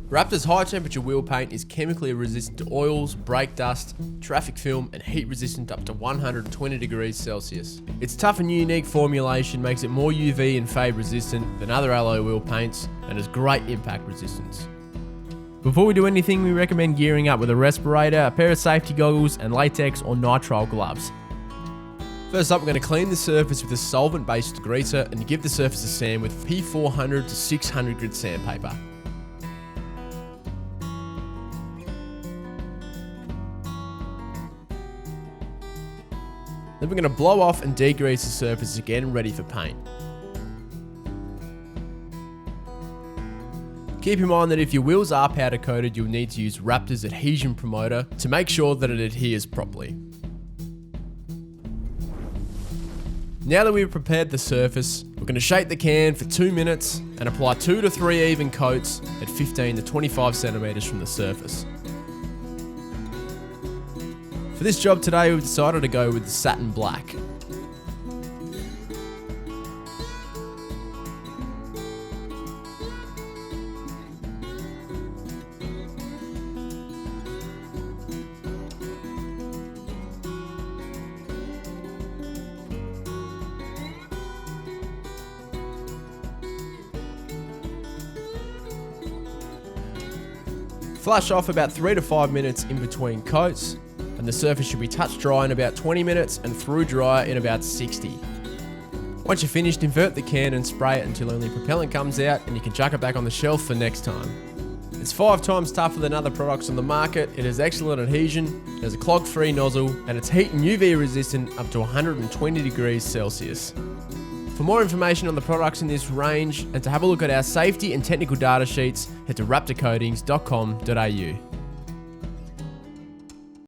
Raptor's high temperature wheel paint is chemically resistant to oils, brake dust, traffic film, and heat resistant up to 120 degrees Celsius. Its tough and unique formulation makes it more UV and fade resistant than other alloy wheel paints and has great impact resistance. Before we do anything, we recommend gearing up with a respirator, a pair of safety goggles, and latex or nitrile gloves. First up, we're going to clean the surface with a solvent-based degreaser and give the surface a sand with P400 to 600 grit sandpaper. Then we're going to blow off and degrease the surface again, ready for paint. Keep in mind that if your wheels are powder coated, you'll need to use Raptor's adhesion promoter to make sure that it adheres properly. Now that we've prepared the surface, we're going to shake the can for 2 minutes and apply 2 to 3 even coats at 15 to 25 centimeters from the surface. For this job today, we've decided to go with the satin black. Flush off about 3 to 5 minutes in between coats, and the surface should be touch dry in about 20 minutes and through dry in about 60. Once you're finished, invert the can and spray it until only propellant comes out, and you can chuck it back on the shelf for next time. It's 5 times tougher than other products on the market, it has excellent adhesion, it has a clog-free nozzle, and it's heat and UV resistant up to 120 degrees Celsius. For more information on the products in this range and to have a look at our safety and technical data sheets, head to raptorcoatings.com.au.